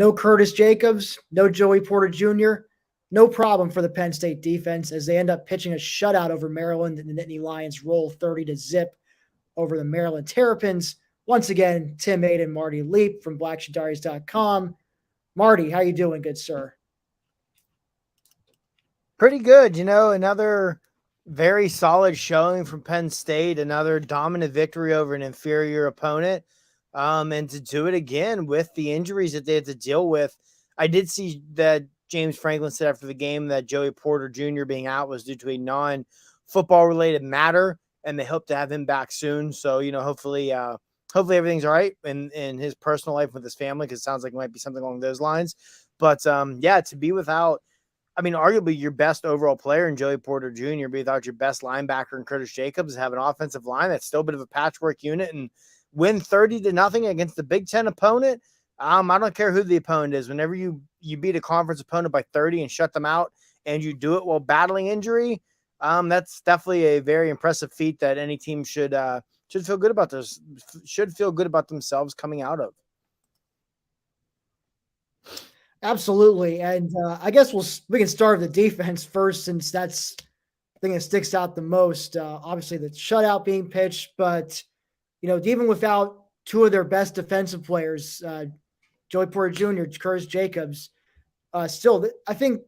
No Curtis Jacobs, no Joey Porter Jr., no problem for the Penn State defense as they end up pitching a shutout over Maryland, and the Nittany Lions roll 30-0 over the Maryland Terrapins. Once again, Tim Aiden, Marty Leap from BlackSheepDiaries.com. Marty, how you doing, good sir? Pretty good. Another very solid showing from Penn State, another dominant victory over an inferior opponent. And to do it again with the injuries that they had to deal with. I did see that James Franklin said after the game that Joey Porter Jr. being out was due to a non-football related matter, and they hope to have him back soon. So, hopefully everything's all right in his personal life with his family, because it sounds like it might be something along those lines. But to be without, arguably your best overall player in Joey Porter Jr., be without your best linebacker in Curtis Jacobs, have an offensive line that's still a bit of a patchwork unit, and win 30-0 against the Big Ten opponent. I don't care who the opponent is. Whenever you beat a conference opponent by 30 and shut them out, and you do it while battling injury, that's definitely a very impressive feat that any team should feel good about should feel good about themselves coming out of. Absolutely. And I guess we can start with the defense first, since that's the thing that sticks out the most. Obviously, the shutout being pitched, but, even without two of their best defensive players, Joey Porter Jr., Curtis Jacobs, still, I think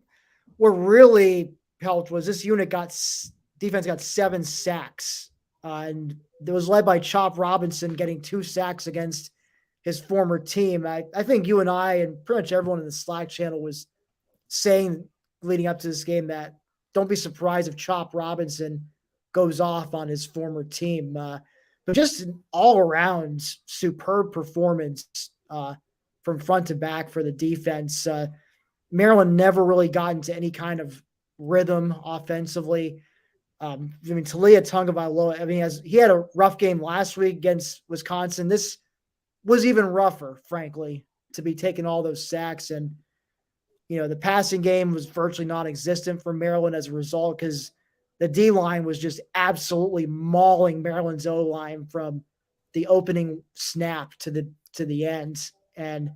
what really helped was this defense got 7 sacks. And it was led by Chop Robinson getting 2 sacks against his former team. I think you and I and pretty much everyone in the Slack channel was saying leading up to this game that don't be surprised if Chop Robinson goes off on his former team. But just an all-around superb performance from front to back for the defense. Maryland never really got into any kind of rhythm offensively. Talia Tagovailoa, he had a rough game last week against Wisconsin. This was even rougher, frankly, to be taking all those sacks. And, the passing game was virtually non-existent for Maryland as a result, because the D-line was just absolutely mauling Maryland's O-line from the opening snap to the end. And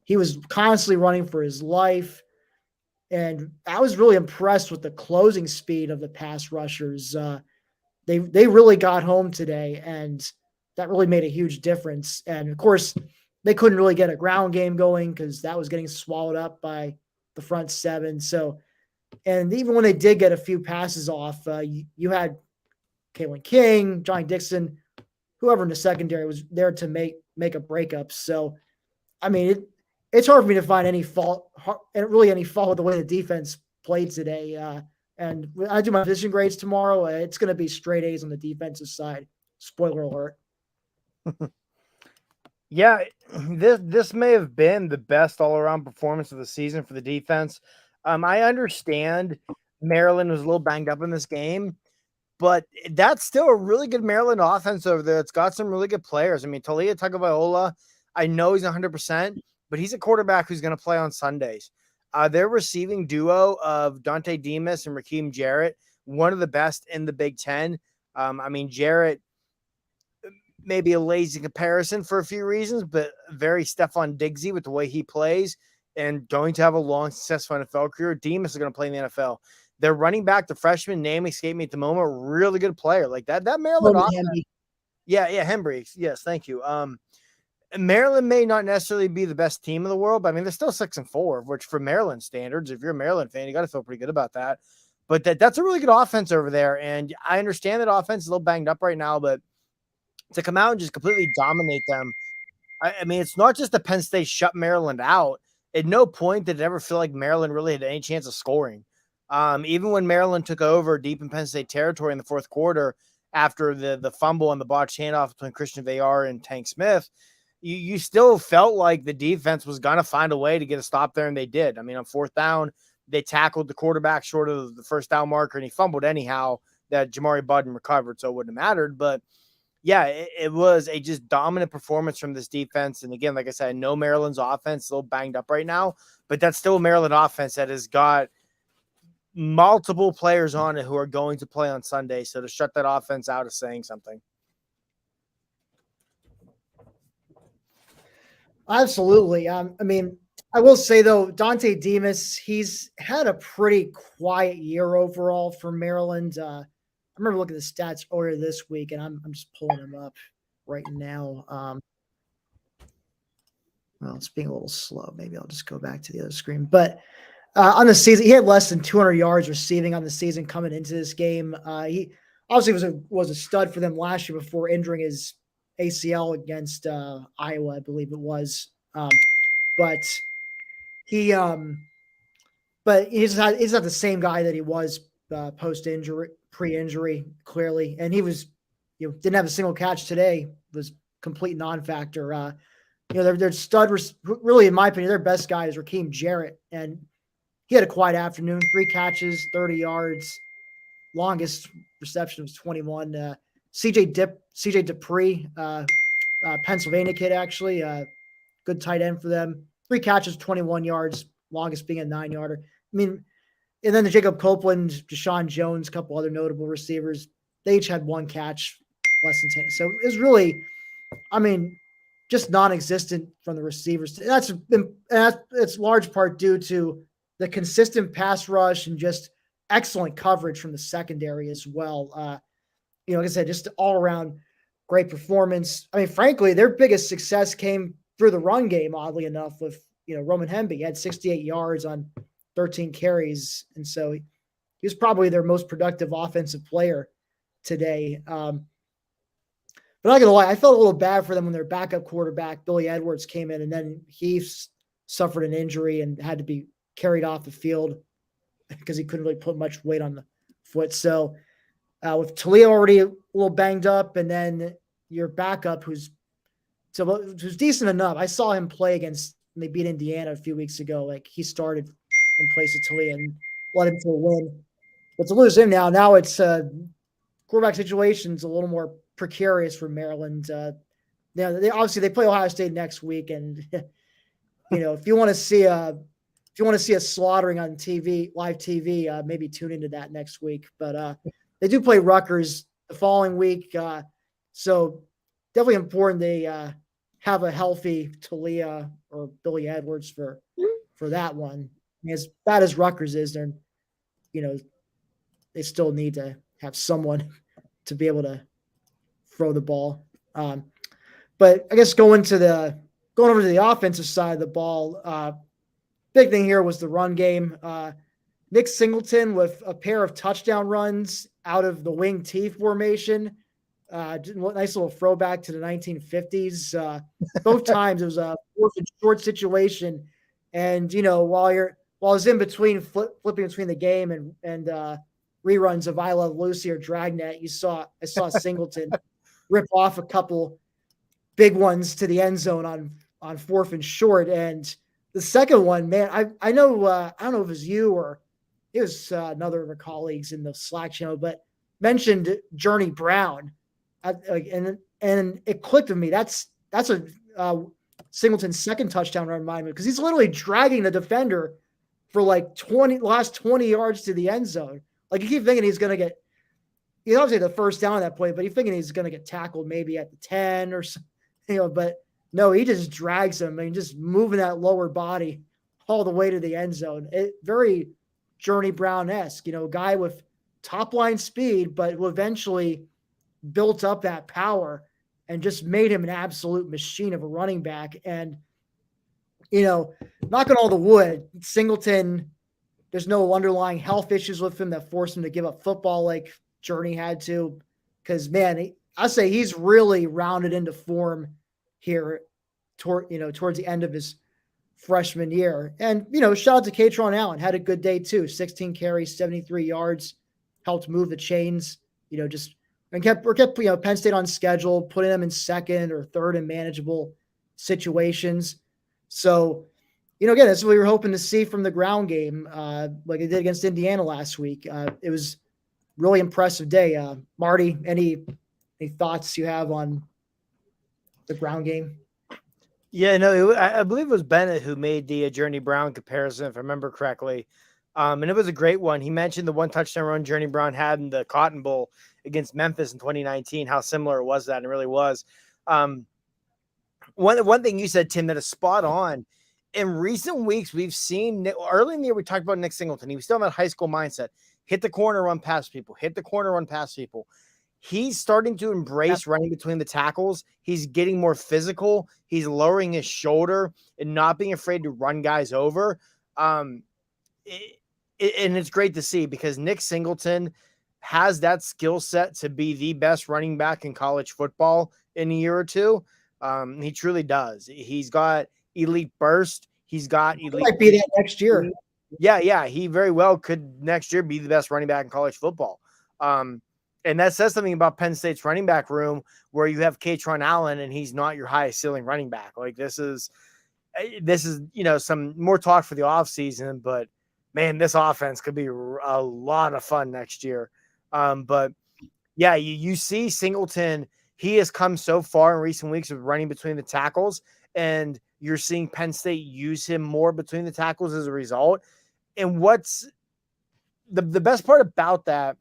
he was constantly running for his life. And I was really impressed with the closing speed of the pass rushers. They really got home today, and that really made a huge difference. And of course, they couldn't really get a ground game going because that was getting swallowed up by the front seven. So, and even when they did get a few passes off, you had Kalen King, Johnny Dixon, whoever in the secondary was there to make a breakup. So, it's hard for me to find any fault with the way the defense played today. And when I do my position grades tomorrow, it's going to be straight A's on the defensive side. Spoiler alert. Yeah, this may have been the best all-around performance of the season for the defense. I understand Maryland was a little banged up in this game, but that's still a really good Maryland offense over there. It's got some really good players. Talia Tagovailoa, I know he's 100%, but he's a quarterback who's going to play on Sundays. Their receiving duo of Dante Demas and Raheem Jarrett, one of the best in the Big Ten. Jarrett, maybe a lazy comparison for a few reasons, but very Stephon Diggsy with the way he plays and going to have a long, successful NFL career. Demas is going to play in the NFL. Their running back, the freshman, name escaped me at the moment, really good player. Like that Maryland offense. Yeah, Hembry. Yes, thank you. Maryland may not necessarily be the best team in the world, but they're still 6-4, which for Maryland standards, if you're a Maryland fan, you got to feel pretty good about that. But that's a really good offense over there. And I understand that offense is a little banged up right now, but to come out and just completely dominate them, it's not just that Penn State shut Maryland out. At no point did it ever feel like Maryland really had any chance of scoring. Even when Maryland took over deep in Penn State territory in the fourth quarter after the fumble and the botched handoff between Christian Veillard and Tank Smith, you still felt like the defense was going to find a way to get a stop there, and they did. On fourth down, they tackled the quarterback short of the first down marker, and he fumbled anyhow that Jamari Budden recovered, so it wouldn't have mattered. But, yeah, it was a just dominant performance from this defense. And, again, like I said, I know Maryland's offense is a little banged up right now, but that's still a Maryland offense that has got multiple players on it who are going to play on Sunday. So to shut that offense out is saying something. Absolutely. I will say though, Dante Demas, he's had a pretty quiet year overall for Maryland. I remember looking at the stats earlier this week, and I'm just pulling them up right now. Well, it's being a little slow. Maybe I'll just go back to the other screen. But on the season, he had less than 200 yards receiving on the season coming into this game. He obviously was a stud for them last year before injuring his ACL against Iowa, I believe it was. But he but he's not the same guy that he was post injury, pre injury, clearly. And he was, didn't have a single catch today. Was complete non factor. Their stud, really, in my opinion, their best guy is Raheem Jarrett, and he had a quiet afternoon. 3 catches, 30 yards. Longest reception was 21. CJ Dupree, Pennsylvania kid, actually, good tight end for them. 3 catches, 21 yards. Longest being a 9-yarder. I mean, and then the Jacob Copeland, Deshaun Jones, a couple other notable receivers. They each had 1 catch, less than 10. So it was really, I mean, just non-existent from the receivers. It's large part due to the consistent pass rush and just excellent coverage from the secondary as well. Like I said, just all around great performance. I mean, frankly, their biggest success came through the run game, oddly enough, with Roman Hemby. He had 68 yards on 13 carries, and so he was probably their most productive offensive player today. But not gonna lie, I felt a little bad for them when their backup quarterback, Billy Edwards, came in and then he suffered an injury and had to be carried off the field because he couldn't really put much weight on the foot. So with Talia already a little banged up, and then your backup who's decent enough. I saw him play against, when they beat Indiana a few weeks ago. Like, he started in place of Talia and led him to a win. But to lose him now it's quarterback situation's a little more precarious for Maryland. They obviously play Ohio State next week, and if you want to see a slaughtering on TV, live TV, maybe tune into that next week. But they do play Rutgers the following week, so definitely important they have a healthy Talia or Billy Edwards for that one. I mean, as bad as Rutgers is, they still need to have someone to be able to throw the ball. But I guess going over to the offensive side of the ball, big thing here was the run game. Nick Singleton with a pair of touchdown runs out of the wing T formation. Nice little throwback to the 1950s. Both times it was a 4th and short situation. And, while it's in between flipping between the game and reruns of I Love Lucy or Dragnet, I saw Singleton rip off a couple big ones to the end zone on 4th and short. And the second one, man, I know, I don't know if it was you or it was another of our colleagues in the Slack channel, but mentioned Journey Brown. And it clicked with me. That's a Singleton's second touchdown run, remind me, because he's literally dragging the defender for like 20 yards to the end zone. Like, you keep thinking he's going to get, he's obviously the first down on that play, but you're thinking he's going to get tackled maybe at the 10 or something, but no, he just drags him and just moving that lower body all the way to the end zone. Very Journey Brown-esque, guy with top line speed, but who eventually built up that power and just made him an absolute machine of a running back. And, knocking all the wood, Singleton, there's no underlying health issues with him that forced him to give up football like Journey had to. Because, man, I say he's really rounded into form here towards the end of his freshman year. And, shout out to Katron Allen, had a good day too. 16 carries, 73 yards, helped move the chains, kept Penn State on schedule, putting them in second or third in manageable situations. So, again, that's what we were hoping to see from the ground game, like they did against Indiana last week. It was really impressive day. Marty, any thoughts you have on the ground game? Yeah, no, I believe it was Bennett who made the Journey Brown comparison, if I remember correctly. And it was a great one. He mentioned the one touchdown run Journey Brown had in the Cotton Bowl against Memphis in 2019, how similar it was to that, and it really was. One thing you said, Tim, that is spot on, in recent weeks, we've seen early in the year, we talked about Nick Singleton. He was still in that high school mindset. Hit the corner, run past people. Hit the corner, run past people. He's starting to embrace running between the tackles. He's getting more physical. He's lowering his shoulder and not being afraid to run guys over. And it's great to see because Nick Singleton has that skill set to be the best running back in college football in a year or two. He truly does. He's got elite burst. He's got elite. Might be that next year. Yeah. He very well could next year be the best running back in college football. And that says something about Penn State's running back room where you have Kaytron Allen and he's not your highest ceiling running back. Like this is, some more talk for the offseason, but man, this offense could be a lot of fun next year. But yeah, you see Singleton, he has come so far in recent weeks of running between the tackles, and you're seeing Penn State use him more between the tackles as a result. And what's the best part about that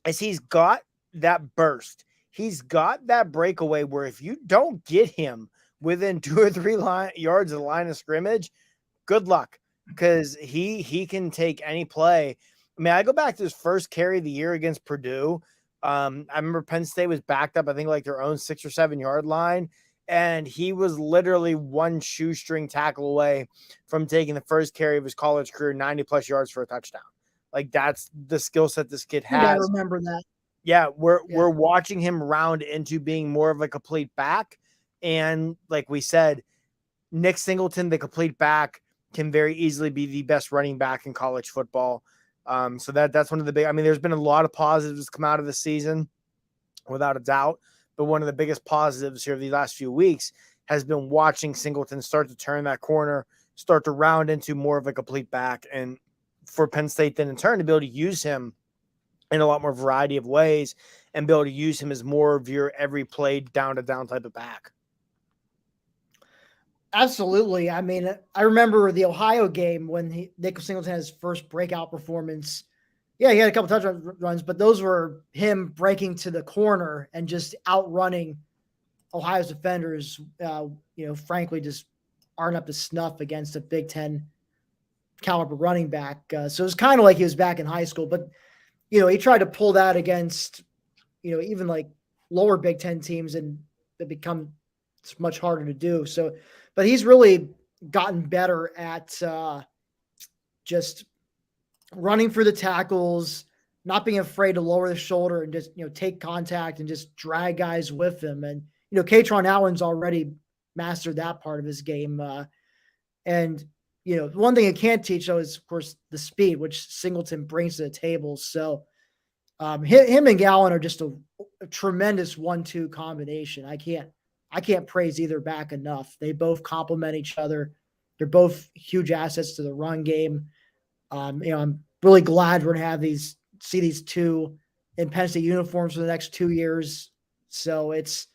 is he's got that burst. He's got that breakaway where if you don't get him within 2 or 3 yards of the line of scrimmage, good luck, because he can take any play. I mean, I go back to his first carry of the year against Purdue. I remember Penn State was backed up, I think like their own 6 or 7 yard line. And he was literally one shoestring tackle away from taking the first carry of his college career, 90 plus yards for a touchdown. Like that's the skill set this kid has. I remember that. Yeah, we're watching him round into being more of a complete back. And like we said, Nick Singleton, the complete back, can very easily be the best running back in college football. So that's one of the big, I mean, there's been a lot of positives come out of the season, without a doubt. But one of the biggest positives here of the last few weeks has been watching Singleton start to turn that corner, start to round into more of a complete back. And for Penn State then in turn to be able to use him in a lot more variety of ways and be able to use him as more of your every play down to down type of back. Absolutely. I mean, I remember the Ohio game when Nick Singleton had his first breakout performance. Yeah, he had a couple touchdown runs, but those were him breaking to the corner and just outrunning Ohio's defenders. Frankly, just aren't up to snuff against a Big Ten caliber running back. So it's kind of like he was back in high school, but he tried to pull that against, even like lower Big Ten teams, and it becomes much harder to do. So, but he's really gotten better at just running for the tackles, not being afraid to lower the shoulder and just, take contact and just drag guys with him. And, Kaytron Allen's already mastered that part of his game. And one thing it can't teach, though, is, of course, the speed, which Singleton brings to the table. So him and Gallen are just a tremendous 1-2 combination. I can't praise either back enough. They both complement each other. They're both huge assets to the run game. I'm really glad we're going to see these two in Penn State uniforms for the next 2 years. So it's,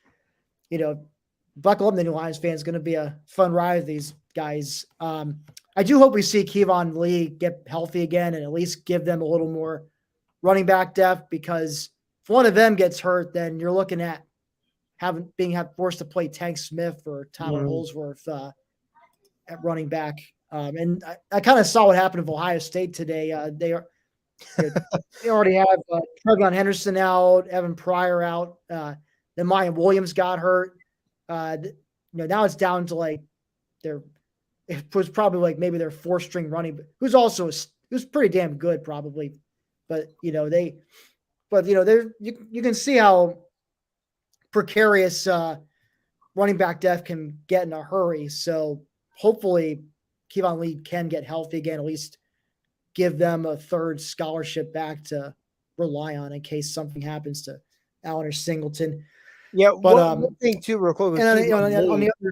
buckle up, the New Lions fans. It's going to be a fun ride with these guys. I do hope we see Kevon Lee get healthy again and at least give them a little more running back depth, because if one of them gets hurt, then you're looking at being forced to play Tank Smith or Tyler Holsworth at running back. And I kind of saw what happened with Ohio State today. They already have Trevion Henderson out, Evan Pryor out. Then Maya Williams got hurt. Now it's down to it was probably like maybe their 4th-string running, who's pretty damn good probably. But you can see how precarious running back depth can get in a hurry. So hopefully Kevon Lee can get healthy again, at least give them a 3rd scholarship back to rely on in case something happens to Allen or Singleton. Yeah, but one thing too, real quick. And on the other,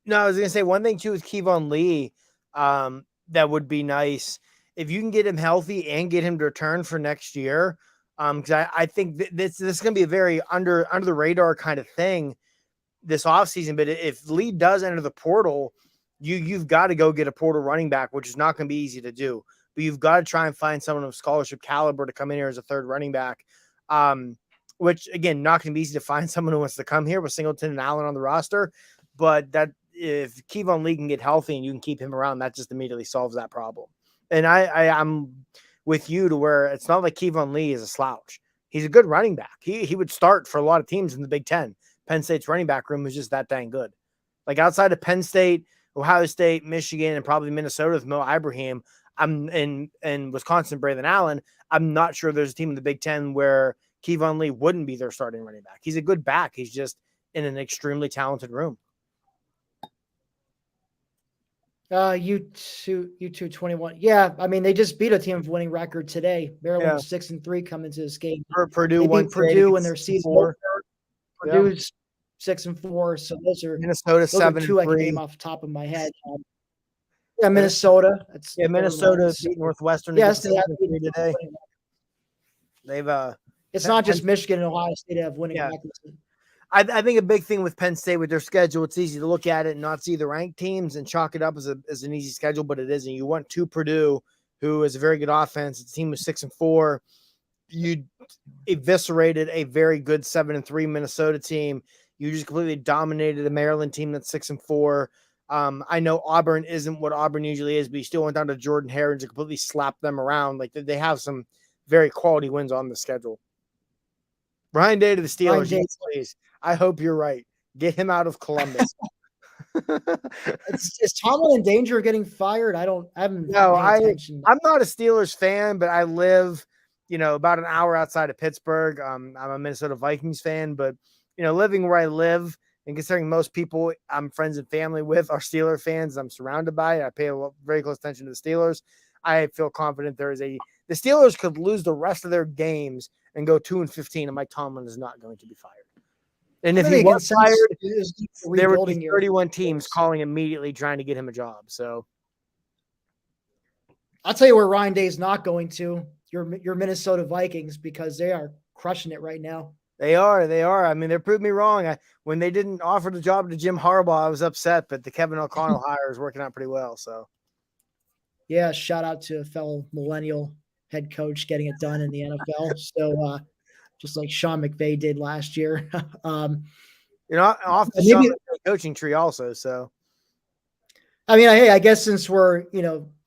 no, I was going to say one thing too with Kevon Lee, that would be nice if you can get him healthy and get him to return for next year. Because I think this is going to be a very under the radar kind of thing this offseason. But if Lee does enter the portal, you've got to go get a portal running back, which is not going to be easy to do. But you've got to try and find someone of scholarship caliber to come in here as a 3rd running back. Which again, not going to be easy to find someone who wants to come here with Singleton and Allen on the roster. But that if Kevon Lee can get healthy and you can keep him around, that just immediately solves that problem. And I'm with you to where it's not like Kevon Lee is a slouch. He's a good running back. He would start for a lot of teams in the Big Ten. Penn State's running back room is just that dang good. Like outside of Penn State, Ohio State, Michigan, and probably Minnesota with Mo Ibrahim, I'm in Wisconsin, Braylon Allen. I'm not sure there's a team in the Big Ten where Kevon Lee wouldn't be their starting running back. He's a good back. He's just in an extremely talented room. U2 21. Yeah, I mean they just beat a team of winning record today. Maryland was 6-3 coming into this game. Purdue they won beat Purdue in their season. Purdue's 6-4. So Minnesota 7-3. I can name off the top of my head. Yeah, Minnesota. Minnesota beat Northwestern. Yes, they have today. They've It's not just Michigan and Ohio State that have winning records. I think a big thing with Penn State with their schedule, it's easy to look at it and not see the ranked teams and chalk it up as an easy schedule, but it isn't. You went to Purdue, who is a very good offense. It's a team with 6-4. You eviscerated a very good 7-3 Minnesota team. You just completely dominated a Maryland team that's 6-4. I know Auburn isn't what Auburn usually is, but you still went down to Jordan Hare and just completely slapped them around. Like they have some very quality wins on the schedule. Ryan Day to the Steelers, yes, please. I hope you're right. Get him out of Columbus. Is Tomlin in danger of getting fired? I'm not a Steelers fan, but I live, about an hour outside of Pittsburgh. I'm a Minnesota Vikings fan, but living where I live and considering most people I'm friends and family with are Steeler fans, I'm surrounded by it. I pay very close attention to the Steelers. I feel confident the Steelers could lose the rest of their games and go 2-15, and Mike Tomlin is not going to be fired. And if he was fired, there would be 31 teams calling immediately trying to get him a job. So I'll tell you where Ryan Day is not going to. Your Minnesota Vikings, because they are crushing it right now. They are. I mean, they proved me wrong. When they didn't offer the job to Jim Harbaugh, I was upset, but the Kevin O'Connell hire is working out pretty well. So, yeah, shout out to a fellow millennial head coach getting it done in the NFL. So, just like Sean McVay did last year. Off the Sean McVay coaching tree also. So, I mean, hey, I guess since we're,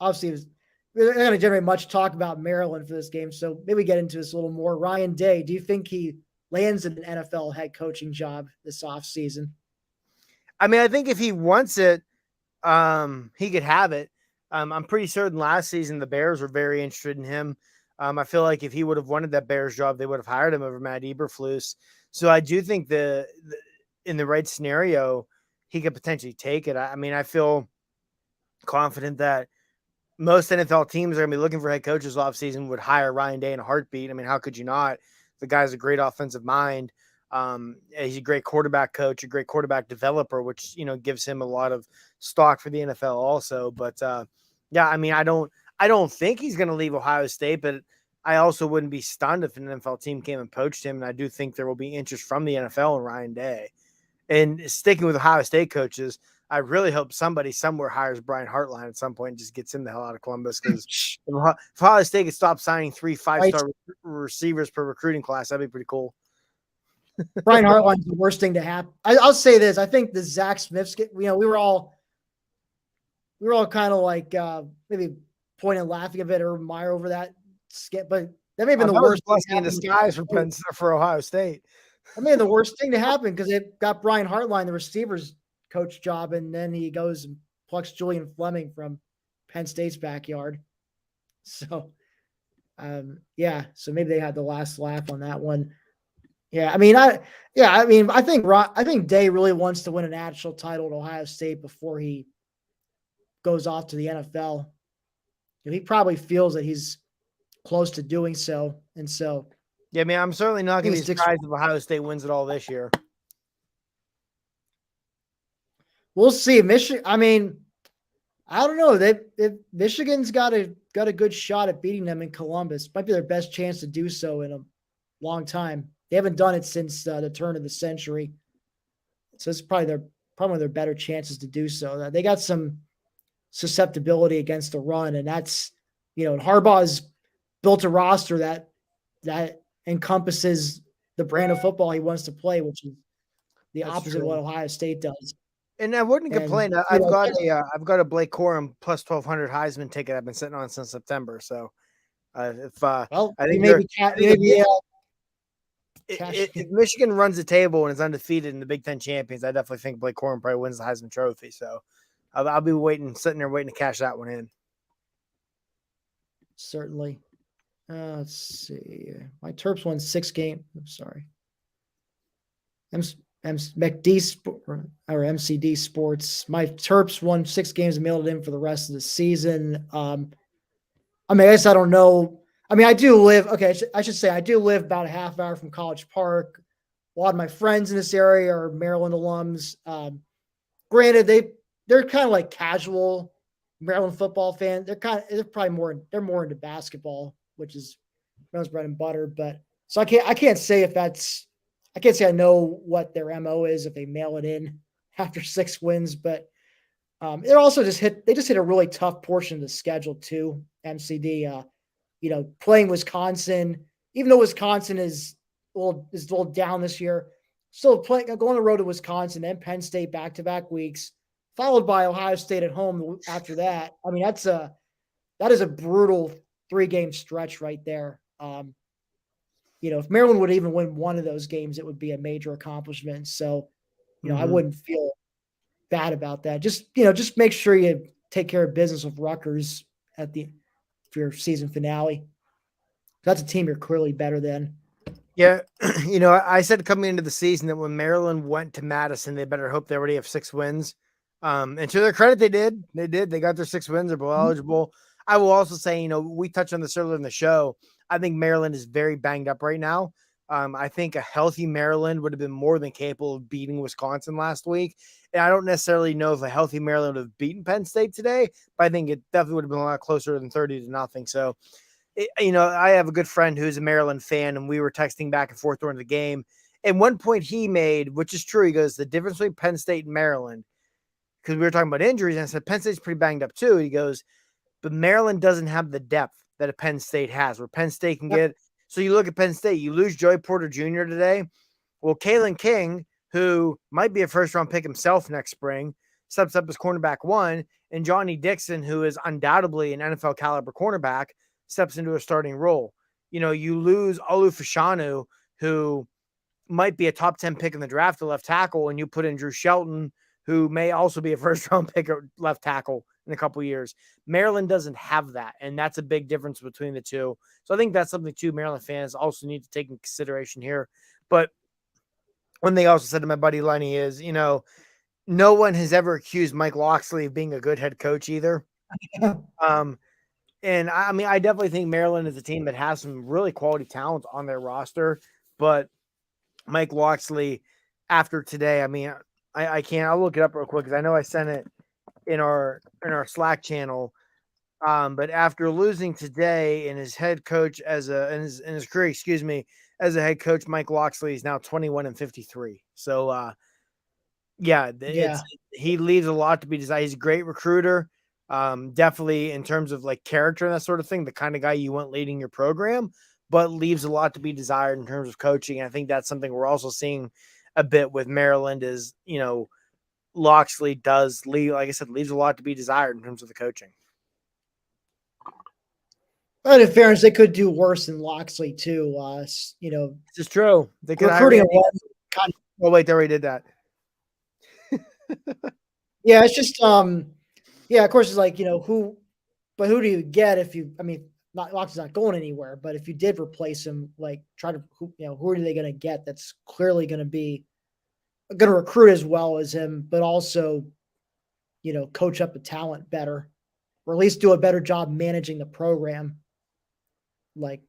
obviously we're not going to generate much talk about Maryland for this game, so maybe get into this a little more. Ryan Day, do you think he lands an NFL head coaching job this offseason? I mean, I think if he wants it, he could have it. I'm pretty certain last season the Bears were very interested in him. I feel like if he would have wanted that Bears job, they would have hired him over Matt Eberflus. So I do think in the right scenario, he could potentially take it. I mean, I feel confident that most NFL teams are going to be looking for head coaches offseason would hire Ryan Day in a heartbeat. I mean, how could you not? The guy's a great offensive mind. He's a great quarterback coach, a great quarterback developer, which, gives him a lot of stock for the NFL also. But yeah, I mean, I don't think he's going to leave Ohio State, but I also wouldn't be stunned if an NFL team came and poached him. And I do think there will be interest from the NFL in Ryan Day. And sticking with Ohio State coaches, I really hope somebody somewhere hires Brian Hartline at some point and just gets him the hell out of Columbus. Because if Ohio State could stop signing 3 5-star receivers per recruiting class, that'd be pretty cool. Brian Hartline's the worst thing to happen. I'll say this. I think the Zach Smiths, we were all kind of like maybe pointing and laughing a bit or Meyer over that skit, but that may have been the worst blessing in disguise for Ohio State. That may have been the worst thing to happen because it got Brian Hartline the receivers coach job, and then he goes and plucks Julian Fleming from Penn State's backyard. So, so maybe they had the last laugh on that one. Yeah, I mean, I think Day really wants to win a national title at Ohio State before he goes off to the NFL. He probably feels that he's close to doing so, and so. Yeah, I mean, I'm certainly not going to be surprised if Ohio State wins it all this year. We'll see. Michigan. I mean, I don't know. Michigan's got a good shot at beating them in Columbus. Might be their best chance to do so in a long time. They haven't done it since the turn of the century, so it's probably one of their better chances to do so. They got some susceptibility against the run, and that's and Harbaugh's built a roster that encompasses the brand of football he wants to play, which is the opposite of what Ohio State does. And I wouldn't And complain. I've got a Blake Corum plus 1,200 Heisman ticket I've been sitting on since September. So if well, I you think may they're be I you think may be if cashing. Michigan runs the table and is undefeated in the Big Ten champions, I definitely think Blake Corum probably wins the Heisman Trophy. So I'll be sitting there waiting to cash that one in. Certainly. Let's see. My Terps won 6 games. I'm sorry. MCD Sports. My Terps won 6 games and mailed it in for the rest of the season. I mean, I guess I don't know. I mean, I do live. Okay, I should say I do live about a half hour from College Park. A lot of my friends in this area are Maryland alums. Granted, they're kind of like casual Maryland football fans. They're more into basketball, which is Maryland's bread and butter. But so I can't say if that's I can't say I know what their MO is if they mail it in after 6 wins, but it also just hit a really tough portion of the schedule too. MCD, playing Wisconsin, even though Wisconsin is a little down this year, still playing going on the road to Wisconsin and Penn State back-to-back weeks, followed by Ohio State at home after that. I mean, that is a brutal 3-game stretch right there. If Maryland would even win one of those games, it would be a major accomplishment. So, I wouldn't feel bad about that. Just make sure you take care of business with Rutgers for your season finale. That's a team you're clearly better than. Yeah, I said coming into the season that when Maryland went to Madison, they better hope they already have 6 wins. And to their credit, they did. They did. They got their 6 wins. They're eligible. I will also say, we touched on this earlier in the show. I think Maryland is very banged up right now. I think a healthy Maryland would have been more than capable of beating Wisconsin last week. And I don't necessarily know if a healthy Maryland would have beaten Penn State today, but I think it definitely would have been a lot closer than 30-0. So I have a good friend who's a Maryland fan, and we were texting back and forth during the game. And one point he made, which is true, he goes, the difference between Penn State and Maryland, because we were talking about injuries, and I said, Penn State's pretty banged up too. He goes, but Maryland doesn't have the depth that a Penn State has, where Penn State can get. So you look at Penn State, you lose Joey Porter Jr. today. Well, Kalen King, who might be a first-round pick himself next spring, steps up as cornerback 1, and Johnny Dixon, who is undoubtedly an NFL caliber cornerback, steps into a starting role. You lose Olu Fashanu, who might be a top 10 pick in the draft to left tackle, and you put in Drew Shelton, who may also be a first round pick at left tackle in a couple years. Maryland doesn't have that, and that's a big difference between the two. So I think that's something too Maryland fans also need to take in consideration here. But one thing I also said to my buddy Lenny is, no one has ever accused Mike Locksley of being a good head coach either. And I mean, I definitely think Maryland is a team that has some really quality talent on their roster, but Mike Locksley, after today, I mean, I can't. I'll look it up real quick because I know I sent it in our Slack channel. But after losing today, and his head coach in his career, as a head coach, Mike Locksley is now 21-53. So yeah, Yeah. he leaves a lot to be desired. He's a great recruiter. Definitely in terms of like character and that sort of thing, the kind of guy you want leading your program, but leaves a lot to be desired in terms of coaching. And I think that's something we're also seeing a bit with Maryland is, Locksley does leave, like I said, leaves a lot to be desired in terms of the coaching. But in fairness, they could do worse than Locksley too. This is true. They could Recruiting hire kind of, Oh wait, they already did that. yeah, it's just yeah, of course it's like, who do you get if you I mean, not Locksley's not going anywhere, but if you did replace him, like try to who are they gonna get that's clearly gonna recruit as well as him, but also, coach up the talent better, or at least do a better job managing the program. Like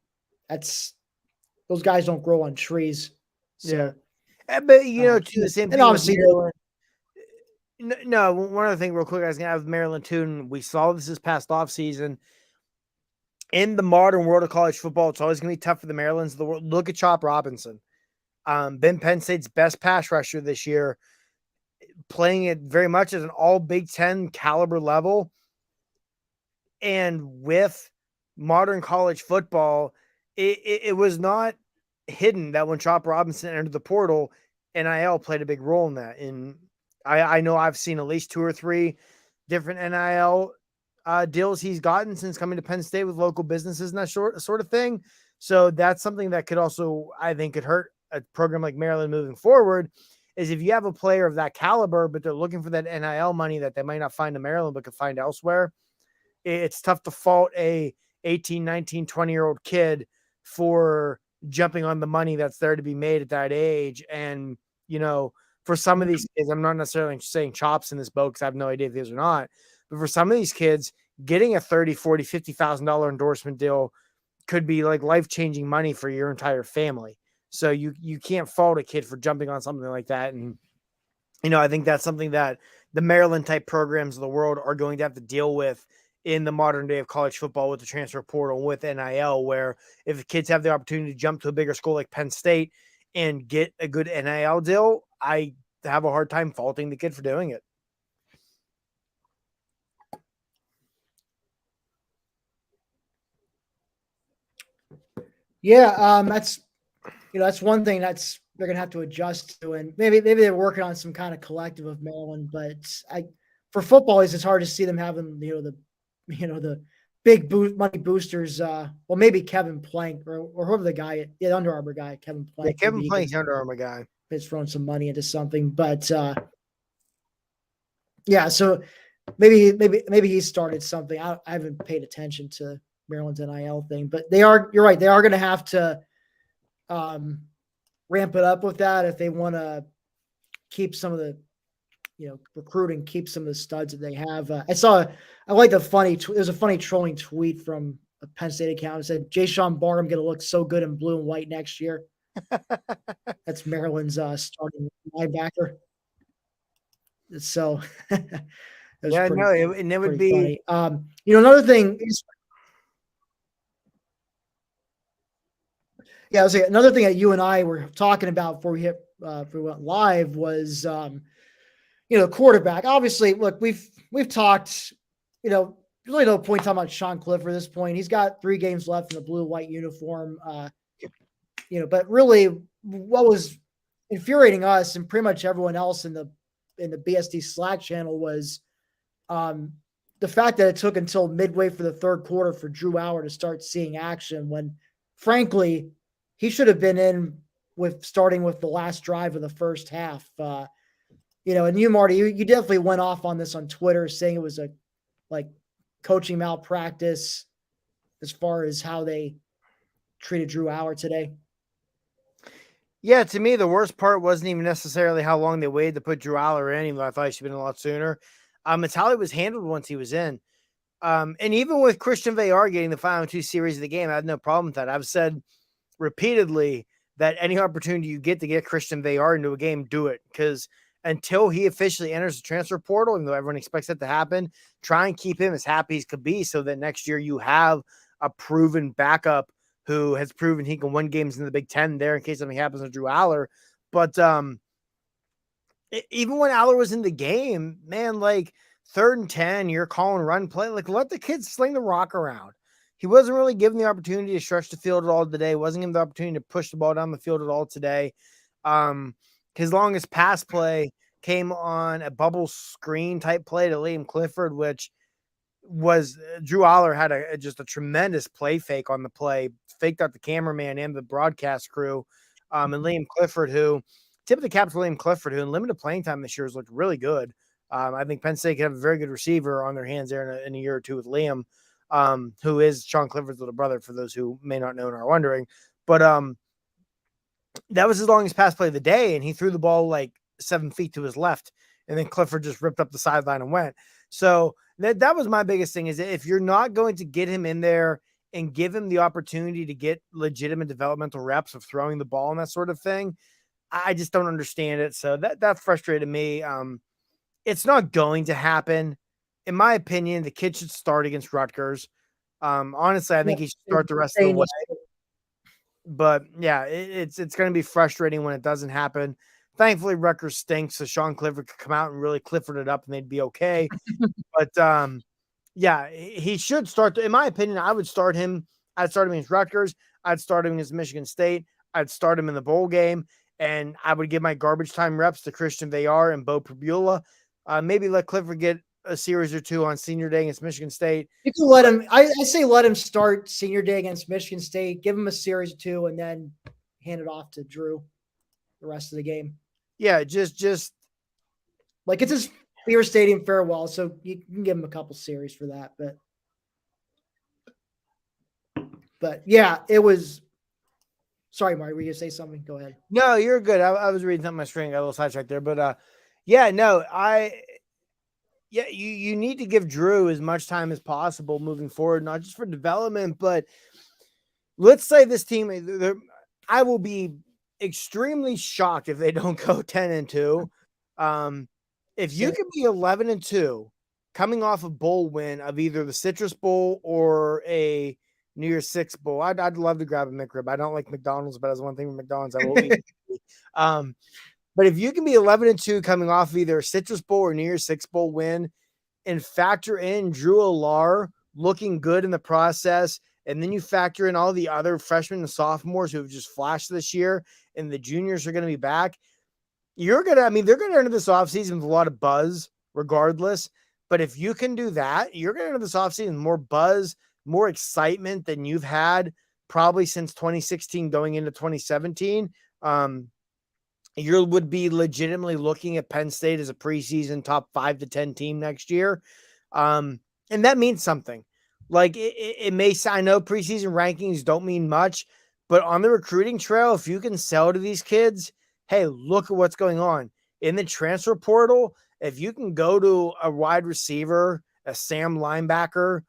those guys don't grow on trees. So but to the same and thing with obviously Maryland. No, one other thing real quick I was gonna have with Maryland too, and we saw this past off season. In the modern world of college football, it's always gonna be tough for the Marylands of the world. Look at Chop Robinson. Been Penn State's best pass rusher this year, playing it very much as an all Big Ten caliber level. And with modern college football, it was not hidden that when Chop Robinson entered the portal, NIL played a big role in that. And I know I've seen at least 2 or 3 different NIL deals he's gotten since coming to Penn State with local businesses and that sort of thing. So that's something that could also, I think, could hurt a program like Maryland moving forward. Is if you have a player of that caliber, but they're looking for that NIL money that they might not find in Maryland, but could find elsewhere. It's tough to fault a 18, 19, 20-year-old kid for jumping on the money that's there to be made at that age. And, for some of these kids, I'm not necessarily saying chops in this boat because I have no idea if these are not, but for some of these kids, getting a $30, $40, $50,000 endorsement deal could be like life-changing money for your entire family. So you can't fault a kid for jumping on something like that. And, I think that's something that the Maryland type programs of the world are going to have to deal with in the modern day of college football with the transfer portal, with NIL, where if the kids have the opportunity to jump to a bigger school like Penn State and get a good NIL deal, I have a hard time faulting the kid for doing it. Yeah, that's one thing that's they're gonna have to adjust to, and maybe they're working on some kind of collective of Maryland, but for football, it's hard to see them having the big money boosters. Well, maybe Kevin Plank or whoever the guy, the Under Armour guy, Kevin Plank. Yeah, Kevin Plank's Under Armour guy. Is throwing some money into something, but yeah. So maybe he started something. I haven't paid attention to Maryland's NIL thing, but you're right. They are going to have to ramp it up with that if they want to keep some of the, recruiting, keep some of the studs that they have. I like the there's a funny trolling tweet from a Penn State account. It said, Jayshon Barham going to look so good in blue and white next year. That's Maryland's starting linebacker. So yeah, no, it would be funny. Another thing is, I was saying, another thing that you and I were talking about before we went live was, the quarterback. Obviously, look, we've talked, there's really no point talking about Sean Clifford at this point. He's got 3 games left in the blue and white uniform. But really what was infuriating us and pretty much everyone else in the BSD Slack channel was the fact that it took until midway for the third quarter for Drew Allar to start seeing action when, frankly, he should have been in starting with the last drive of the first half. And you, Marty, you definitely went off on this on Twitter saying it was a coaching malpractice as far as how they treated Drew Allar today. Yeah, to me, the worst part wasn't even necessarily how long they waited to put Drew Allar in, even though I thought he should have been a lot sooner. It's how he was handled once he was in. And even with Christian Veillard getting the final 2 series of the game, I had no problem with that. I've said repeatedly that any opportunity you get to get Christian Veillard into a game, do it. Because until he officially enters the transfer portal, even though everyone expects that to happen, try and keep him as happy as could be so that next year you have a proven backup who has proven he can win games in the Big Ten there in case something happens to Drew Allar. But even when Allar was in the game, man, 3rd and 10, you're calling run play. Let the kids sling the rock around. He wasn't really given the opportunity to stretch the field at all today. Wasn't given the opportunity to push the ball down the field at all today. His longest pass play came on a bubble screen type play to Liam Clifford, which was Drew Allar had just a tremendous play fake on the play, faked out the cameraman and the broadcast crew. And Liam Clifford, who tip of the cap to Liam Clifford, who in limited playing time this year has looked really good. I think Penn State could have a very good receiver on their hands there in a year or two with Liam, who is Sean Clifford's little brother, for those who may not know and are wondering. But that was his longest pass play of the day, and he threw the ball 7 feet to his left, and then Clifford just ripped up the sideline and went. So that was my biggest thing, is that if you're not going to get him in there and give him the opportunity to get legitimate developmental reps of throwing the ball and that sort of thing, I just don't understand it. So that frustrated me. It's not going to happen. In my opinion, the kid should start against Rutgers. Honestly, I think he should start the rest of the way. But yeah, it's going to be frustrating when it doesn't happen. Thankfully, Rutgers stinks, so Sean Clifford could come out and really Clifford it up, and they'd be okay. But yeah, he should start. In my opinion, I would start him. I'd start him against Rutgers. I'd start him against Michigan State. I'd start him in the bowl game. And I would give my garbage time reps to Christian Veillard and Bo Pribula. Maybe let Clifford get a series or two on senior day against Michigan State. You can let him. I say let him start senior day against Michigan State. Give him a series or two, and then hand it off to Drew the rest of the game. Yeah, just like it's his Beaver Stadium farewell, so you can give him a couple series for that. But yeah, it was. Sorry, Mark, were you gonna say something? Go ahead. No, you're good. I was reading something on my screen, got a little sidetracked there, but you need to give Drew as much time as possible moving forward, not just for development, but let's say this team, I will be extremely shocked if they don't go 10-2. If you could be 11-2 coming off a bowl win of either the Citrus Bowl or a New Year's Six Bowl, I'd love to grab a McRib. I don't like McDonald's, but as one thing with McDonald's, I will eat. But if you can be 11-2 coming off of either a Citrus Bowl or New Year's Six Bowl win and factor in Drew Alar looking good in the process, and then you factor in all the other freshmen and sophomores who have just flashed this year, and the juniors are going to be back, they're going to enter this offseason with a lot of buzz regardless. But if you can do that, you're going to enter this offseason with more buzz, more excitement than you've had probably since 2016 going into 2017. You would be legitimately looking at Penn State as a preseason top 5 to 10 team next year. And that means something. Like it may, I know preseason rankings don't mean much, but on the recruiting trail, if you can sell to these kids, hey, look at what's going on in the transfer portal. If you can go to a wide receiver, a Sam linebacker,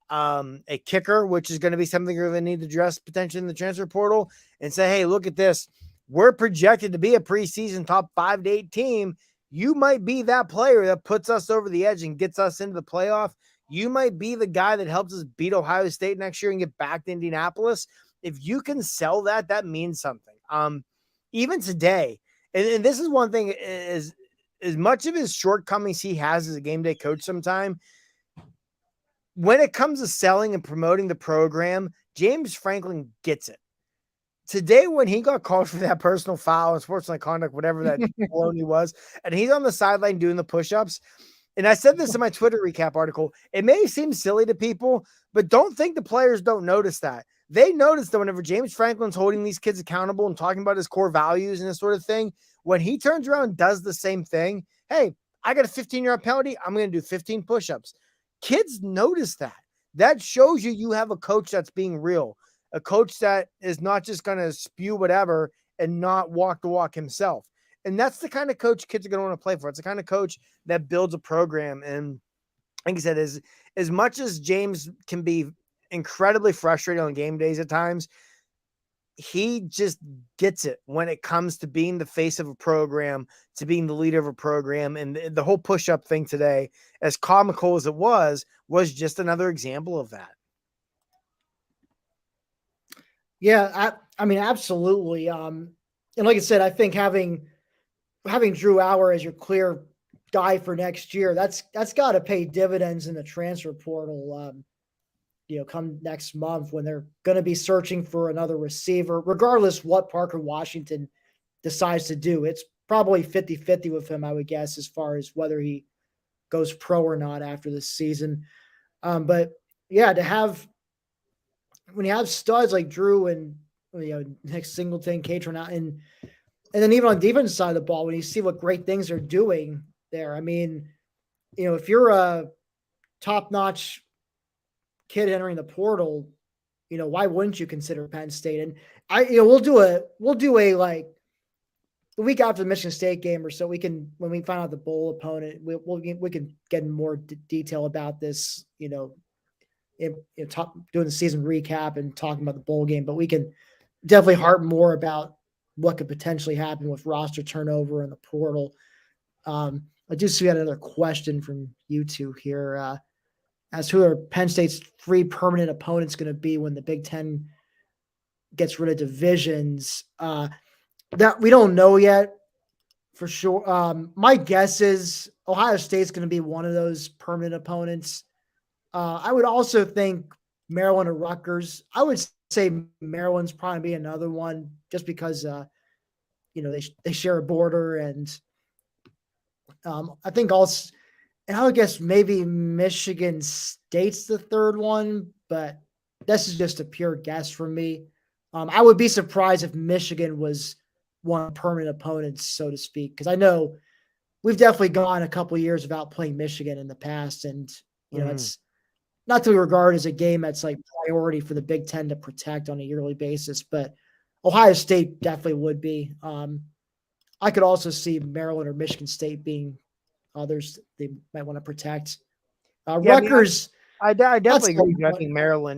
a kicker, which is going to be something you're going to need to address potentially in the transfer portal, and say, hey, look at this. We're projected to be a preseason top 5 to 8 team. You might be that player that puts us over the edge and gets us into the playoff. You might be the guy that helps us beat Ohio State next year and get back to Indianapolis. If you can sell that, that means something. Even today, and this is one thing, is as much of his shortcomings he has as a game day coach sometime, when it comes to selling and promoting the program, James Franklin gets it. Today, when he got called for that personal foul and sportsmanlike conduct, whatever that baloney was, and he's on the sideline doing the push-ups, and I said this in my Twitter recap article, it may seem silly to people, but don't think the players don't notice that. They notice that whenever James Franklin's holding these kids accountable and talking about his core values and this sort of thing, when he turns around and does the same thing, hey, I got a 15-yard penalty, I'm going to do 15 push-ups. Kids notice that. That shows you have a coach that's being real, a coach that is not just going to spew whatever and not walk the walk himself. And that's the kind of coach kids are going to want to play for. It's the kind of coach that builds a program. And like I said, as much as James can be incredibly frustrating on game days at times, he just gets it when it comes to being the face of a program, to being the leader of a program. And the whole push-up thing today, as comical as it was just another example of that. Yeah, I mean, absolutely. And like I said, I think having Drew Allar as your clear guy for next year, that's got to pay dividends in the transfer portal. Come next month when they're going to be searching for another receiver, regardless what Parker Washington decides to do. It's probably 50-50 with him, I would guess, as far as whether he goes pro or not after this season. But yeah, when you have studs like Drew and Nick Singleton, Catron out, and then even on the defense side of the ball, when you see what great things they're doing there, I mean, if you're a top-notch kid entering the portal, why wouldn't you consider Penn State? And we'll do a like the week after the Michigan State game or so, we can, when we find out the bowl opponent, we can get in more detail about this, doing the season recap and talking about the bowl game, but we can definitely harp more about what could potentially happen with roster turnover in the portal. I do see another question from YouTube here. As who are Penn State's 3 permanent opponents going to be when the Big Ten gets rid of divisions? That we don't know yet for sure. My guess is Ohio State's going to be one of those permanent opponents. I would also think Maryland or Rutgers. I would say Maryland's probably be another one just because they share a border, and I think also, and I would guess maybe Michigan State's the third one, but this is just a pure guess from me. I would be surprised if Michigan was one of permanent opponents, so to speak, because I know we've definitely gone a couple of years without playing Michigan in the past, and it's not to be regarded as a game that's like priority for the Big Ten to protect on a yearly basis, but Ohio State definitely would be. I could also see Maryland or Michigan State being others they might want to protect. Yeah, I mean, Rutgers, I that's definitely agree with you. I think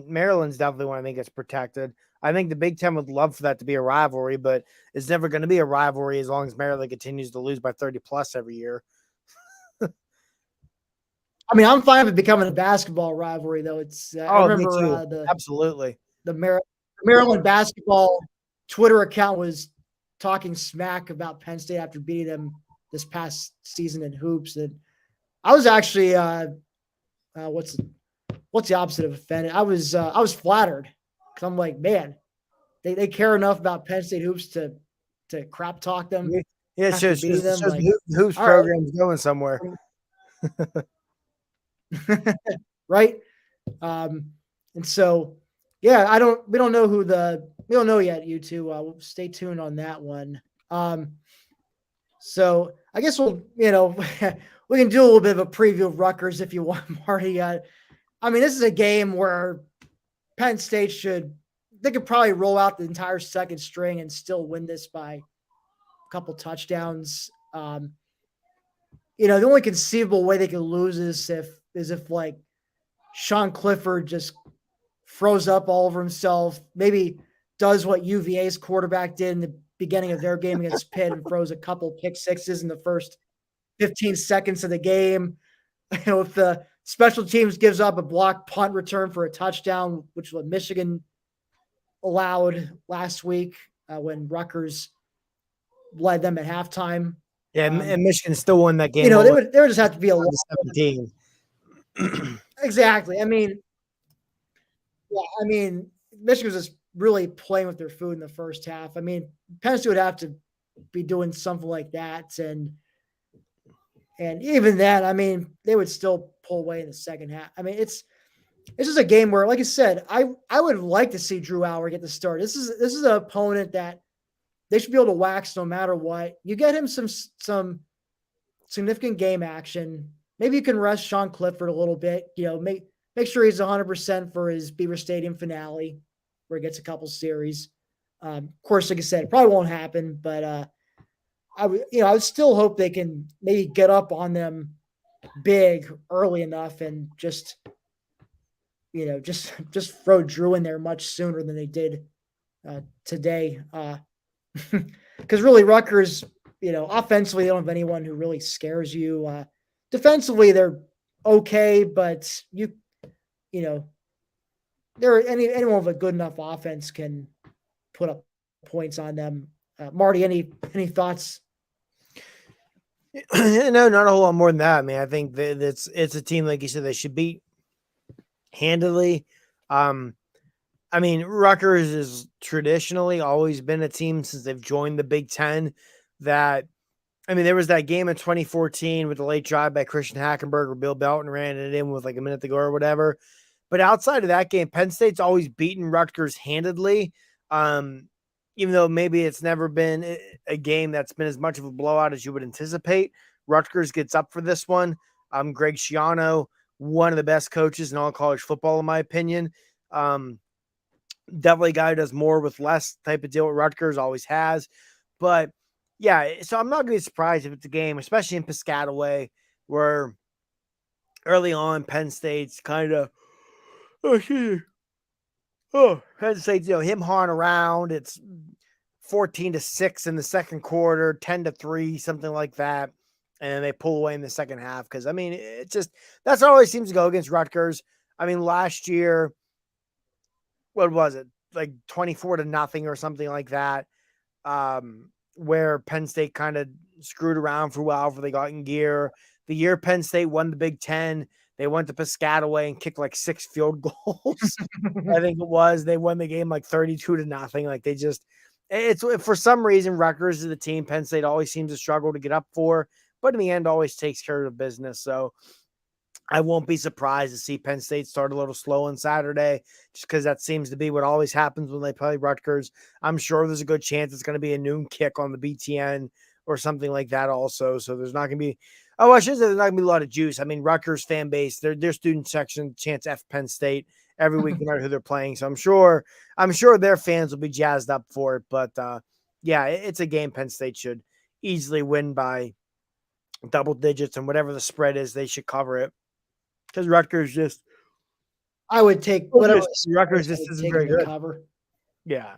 Maryland's definitely one I think it's protected. I think the Big Ten would love for that to be a rivalry, but it's never going to be a rivalry as long as Maryland continues to lose by 30 plus every year. I mean, I'm fine with becoming a basketball rivalry, though. It's I Me remember too. Absolutely. the Maryland basketball Twitter account was talking smack about Penn State after beating them this past season in hoops, and I was actually what's the opposite of offended? I was flattered because I'm like, man, they care enough about Penn State hoops to crap talk them Yeah, it after shows, beating them. Like, the hoops all right, program's going somewhere. right? And so, yeah, we don't know we don't know yet, you two. We'll stay tuned on that one. So I guess we'll, we can do a little bit of a preview of Rutgers if you want, Marty. I mean, this is a game where Penn State they could probably roll out the entire second string and still win this by a couple touchdowns. The only conceivable way they could lose is if like Sean Clifford just froze up all over himself, maybe does what UVA's quarterback did in the beginning of their game against Pitt and throws a couple pick sixes in the first 15 seconds of the game. If the special teams gives up a block punt return for a touchdown, which is what Michigan allowed last week when Rutgers led them at halftime. Yeah, and Michigan still won that game. There would just have to be a lot. 17. Exactly. I mean, Michigan was just really playing with their food in the first half. I mean, Penn State would have to be doing something like that, and even then, I mean, they would still pull away in the second half. I mean, it's just a game where, like I said, I would like to see Drew Allar get the start. This is an opponent that they should be able to wax no matter what. You get him some significant game action. Maybe you can rest Sean Clifford a little bit. Make sure he's 100% for his Beaver Stadium finale, where he gets a couple series. Of course, like I said, it probably won't happen, but I would still hope they can maybe get up on them big early enough and just throw Drew in there much sooner than they did today. Because really, Rutgers, offensively, they don't have anyone who really scares you. Defensively, they're okay, but anyone with a good enough offense can put up points on them. Marty, any thoughts? No, not a whole lot more than that. I mean, I think that it's a team, like you said, they should beat handily. I mean, Rutgers has traditionally always been a team since they've joined the Big Ten that, I mean, there was that game in 2014 with the late drive by Christian Hackenberg where Bill Belton ran it in with like a minute to go or whatever. But outside of that game, Penn State's always beaten Rutgers handedly. Even though maybe it's never been a game that's been as much of a blowout as you would anticipate. Rutgers gets up for this one. Greg Schiano, one of the best coaches in all college football, in my opinion. Definitely a guy who does more with less type of deal with Rutgers, always has. But yeah, so I'm not going to be surprised if it's a game, especially in Piscataway, where early on Penn State's kind of, Penn State, him hawing around. It's 14-6 in the second quarter, 10-3, something like that. And they pull away in the second half. Cause I mean, it just, that's how it always seems to go against Rutgers. I mean, last year, what was it? Like 24-0 or something like that. Where Penn State kind of screwed around for a while before they got in gear. The year Penn State won the Big Ten, they went to Piscataway and kicked like 6 field goals. I think it was. They won the game like 32-0. Like It's for some reason Rutgers is the team Penn State always seems to struggle to get up for, but in the end always takes care of business. So I won't be surprised to see Penn State start a little slow on Saturday, just because that seems to be what always happens when they play Rutgers. I'm sure there's a good chance it's going to be a noon kick on the BTN or something like that also. So there's not going to be, I should say there's not going to be a lot of juice. I mean, Rutgers fan base, their student section chants F Penn State every week, no matter who they're playing. So I'm sure their fans will be jazzed up for it. But yeah, it's a game Penn State should easily win by double digits, and whatever the spread is, they should cover it. Because Rutgers just I would take whatever Rutgers just isn't very to good. cover. Yeah.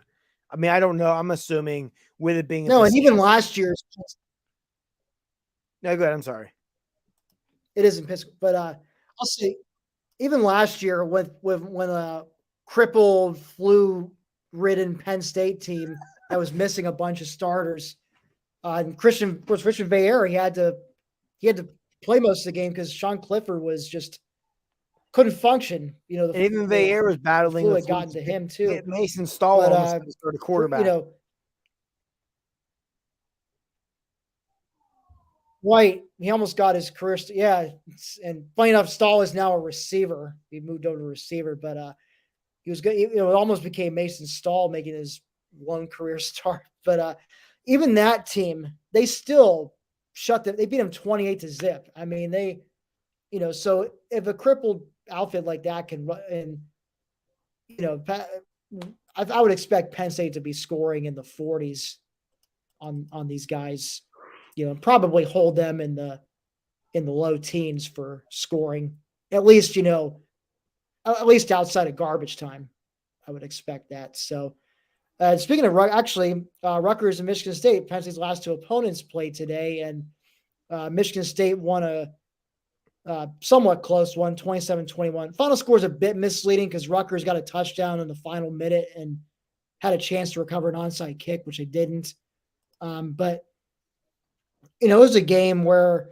I mean, I don't know. I'm assuming with it being no, and even last year, no, go ahead. I'm sorry. It isn't Pisco, but I'll say even last year with when a crippled, flu-ridden Penn State team that was missing a bunch of starters, and Christian Veillere, he had to play most of the game because Sean Clifford was just couldn't function. You know, even Veillere was battling. The flu had gotten to him too. Mason Stahl almost started quarterback. You know, White, he almost got his career. And funny enough, Stahl is now a receiver. He moved over to receiver, but he was good. You know, it almost became Mason Stahl making his one career start. But even that team, they still shut them. They beat them 28-0. I mean, they, you know, so if a crippled outfit like that can run, and you know, I would expect Penn State to be scoring in the 40s on these guys. You know, probably hold them in the low teens for scoring. At least, you know, at least outside of garbage time, I would expect that. So, speaking of Rutgers and Michigan State, Penn State's last two opponents played today, and Michigan State won a somewhat close one, 27-21. Final score is a bit misleading because Rutgers got a touchdown in the final minute and had a chance to recover an onside kick, which they didn't. But you know, it was a game where,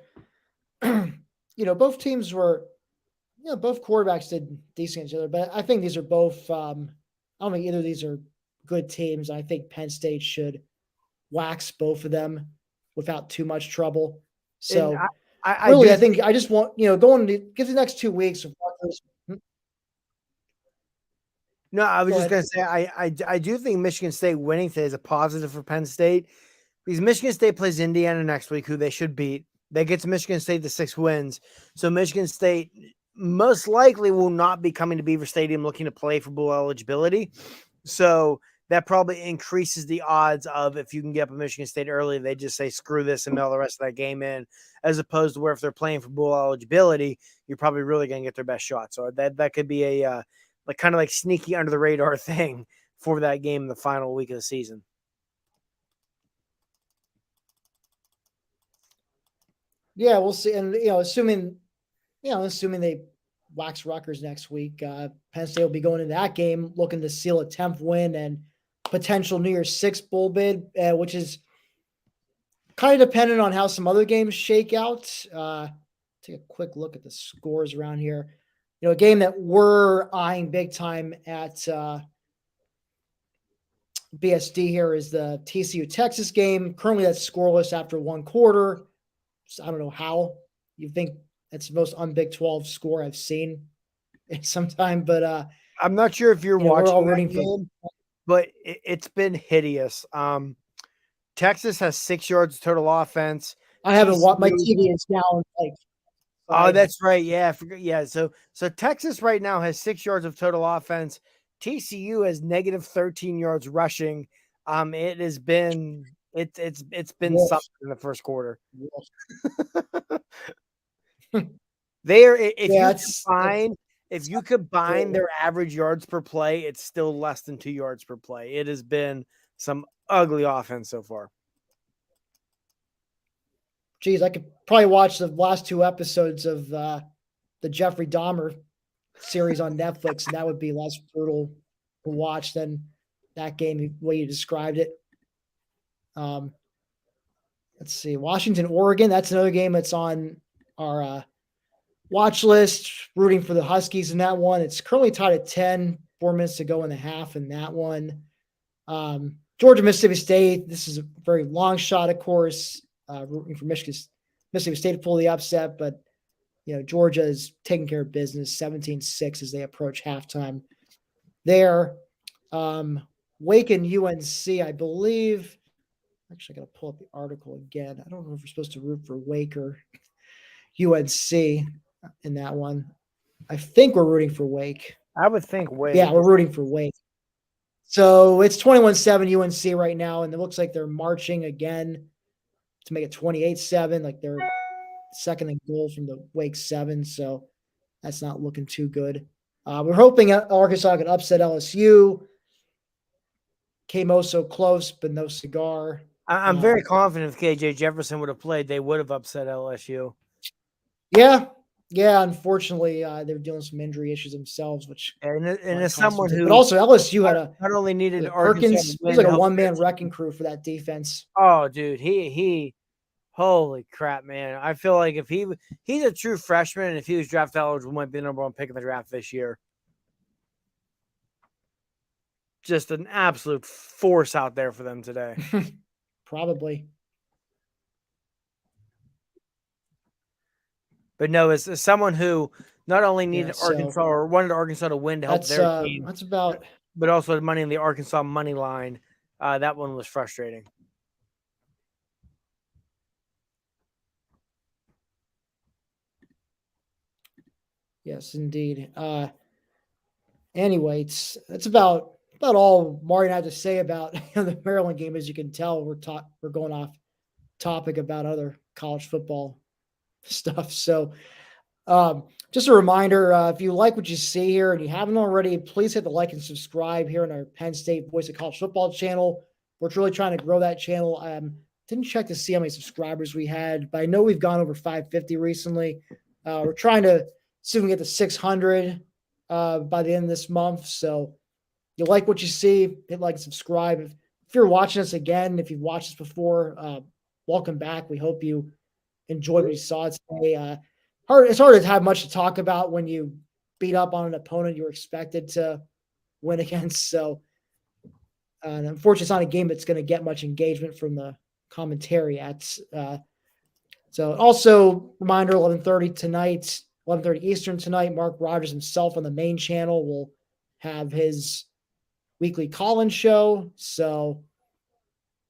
you know, both teams were, you know, both quarterbacks did decent against each other, but I think these are both, I don't think either of these are good teams. I think Penn State should wax both of them without too much trouble. So I think I just want, you know, going to give the next 2 weeks of Rutgers. No, I was just going to say, I do think Michigan State winning today is a positive for Penn State. Because Michigan State plays Indiana next week, who they should beat. That gets Michigan State to 6 wins. So Michigan State most likely will not be coming to Beaver Stadium looking to play for bowl eligibility. So that probably increases the odds of if you can get up at Michigan State early, they just say screw this and mail the rest of that game in, as opposed to where if they're playing for bowl eligibility, you're probably really going to get their best shot. So that could be a like kind of like sneaky under the radar thing for that game in the final week of the season. Yeah, we'll see. And, you know, assuming they wax Rutgers next week, Penn State will be going into that game looking to seal a 10th win and potential New Year's Six bowl bid, which is kind of dependent on how some other games shake out. Take a quick look at the scores around here. You know, a game that we're eyeing big time at BSD here is the TCU Texas game. Currently, that's scoreless after one quarter. So I don't know how you think that's the most un-Big 12 score I've seen in some time, but I'm not sure if you're watching all that game, but it's been hideous. Texas has 6 yards of total offense. I haven't watched. My TV is down. Oh, that's right. Yeah, I forgot. Yeah, so Texas right now has 6 yards of total offense. TCU has negative 13 yards rushing. It has been it's been something in the first quarter. They are if you combine their average yards per play, it's still less than 2 yards per play. It has been some ugly offense so far. Geez, I could probably watch the last 2 episodes of the Jeffrey Dahmer series on Netflix, and that would be less brutal to watch than that game, the way you described it. Let's see, Washington, Oregon. That's another game that's on our watch list. Rooting for the Huskies in that one. It's currently tied at 10, 4 minutes to go in the half in that one. Georgia, Mississippi State. This is a very long shot, of course. Rooting for Mississippi State to pull the upset, but Georgia is taking care of business, 17-6 as they approach halftime. There, Wake and UNC, I believe. Actually, I got to pull up the article again. I don't know if we're supposed to root for Wake or UNC in that one. I think we're rooting for Wake. I would think Wake. Yeah, we're rooting for Wake. So it's 21-7 UNC right now, and it looks like they're marching again to make it 28-7. Like they're second in goal from the Wake 7, so that's not looking too good. We're hoping Arkansas can upset LSU. Came oh so close, but no cigar. I'm very confident if KJ Jefferson would have played, they would have upset LSU. Yeah. Unfortunately, they're dealing with some injury issues themselves, which and as someone who, but also LSU had not only needed Perkins, he was like a one-man wrecking crew for that defense. Oh, dude, he, holy crap, man! I feel like if he's a true freshman, and if he was draft eligible, might be the number one pick in the draft this year. Just an absolute force out there for them today. Probably. But no, as someone who not only needed Arkansas or wanted Arkansas to win to help their team, that's about, but also had money in the Arkansas money line. That one was frustrating. Yes, indeed. Anyway, that's about all Marty and I have to say about the Maryland game. As you can tell, we're going off topic about other college football stuff. So just a reminder, if you like what you see here and you haven't already, please hit the like and subscribe here on our Penn State Voice of College Football channel. We're really trying to grow that channel. Didn't check to see how many subscribers we had, but I know we've gone over 550 recently. We're trying to see if we can get to 600 by the end of this month. So you like what you see, hit like and subscribe. If you're watching us again, if you've watched us before, welcome back. We hope you enjoyed what you saw today. It's hard to have much to talk about when you beat up on an opponent you're expected to win against. So, unfortunately, it's not a game that's going to get much engagement from the commentary at. So, also reminder: 11:30 tonight, 11:30 Eastern tonight. Mark Rogers himself on the main channel will have his weekly call-in show. So,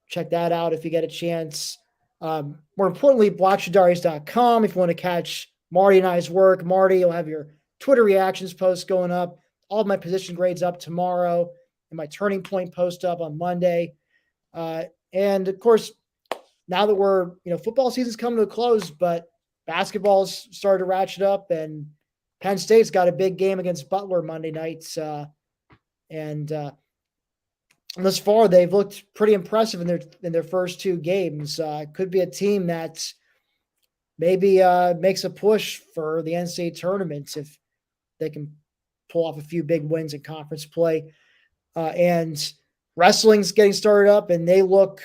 check that out if you get a chance. More importantly, blackshadarius.com if you want to catch Marty and I's work. Marty, you'll have your Twitter reactions posts going up, all of my position grades up tomorrow, and my turning point post up on Monday. And of course, now that we're, football season's coming to a close, but basketball's started to ratchet up, and Penn State's got a big game against Butler Monday nights. And thus far, they've looked pretty impressive in their first two games. Could be a team that maybe makes a push for the NCAA tournament if they can pull off a few big wins in conference play. And wrestling's getting started up, and they look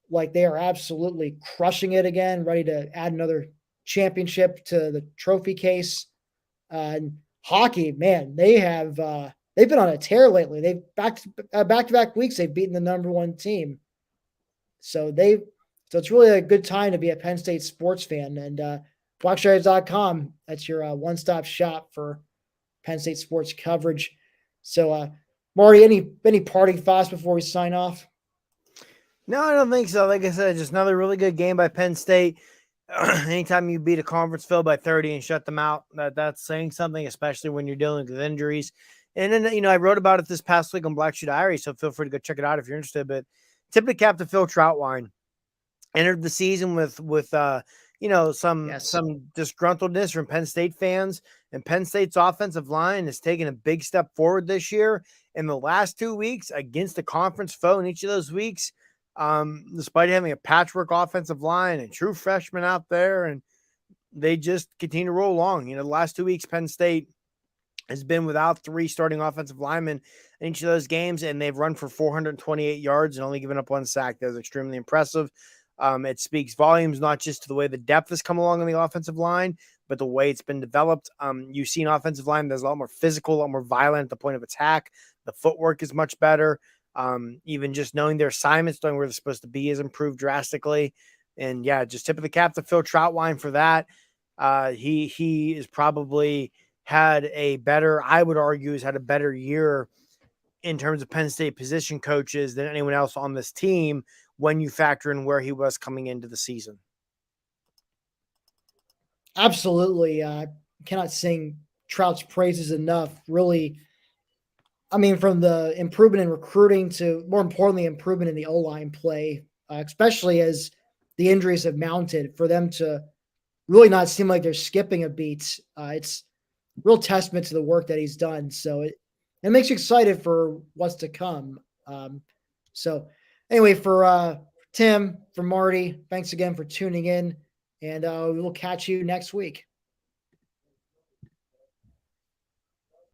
like they are absolutely crushing it again, ready to add another championship to the trophy case. And hockey, man, they've been on a tear lately. They've back-to-back weeks they've beaten the number one team. So it's really a good time to be a Penn State sports fan. And blackshadarius.com, that's your one-stop shop for Penn State sports coverage. So Marty, any parting thoughts before we sign off? No, I don't think so. Like I said, just another really good game by Penn State. Anytime you beat a conference field by 30 and shut them out, that's saying something, especially when you're dealing with injuries. And then, I wrote about it this past week on Black Shoe Diary, so feel free to go check it out if you're interested. But typically Captain Phil Troutwine entered the season with some disgruntledness from Penn State fans, and Penn State's offensive line has taken a big step forward this year. In the last 2 weeks against a conference foe in each of those weeks, despite having a patchwork offensive line and true freshmen out there, and they just continue to roll along. The last 2 weeks, Penn State has been without 3 starting offensive linemen in each of those games, and they've run for 428 yards and only given up 1 sack. That was extremely impressive. It speaks volumes, not just to the way the depth has come along on the offensive line, but the way it's been developed. You've seen offensive line that's a lot more physical, a lot more violent at the point of attack. The footwork is much better. Even just knowing their assignments, knowing where they're supposed to be, has improved drastically. And yeah, just tip of the cap to Phil Troutwine for that. He is probably had a better, I would argue, has had a better year in terms of Penn State position coaches than anyone else on this team when you factor in where he was coming into the season. Absolutely. Cannot sing Trout's praises enough. Really, I mean, from the improvement in recruiting to, more importantly, improvement in the O-line play, especially as the injuries have mounted, for them to really not seem like they're skipping a beat. It's real testament to the work that he's done. So it makes you excited for what's to come. So anyway, for Tim, for Marty, thanks again for tuning in, and we will catch you next week.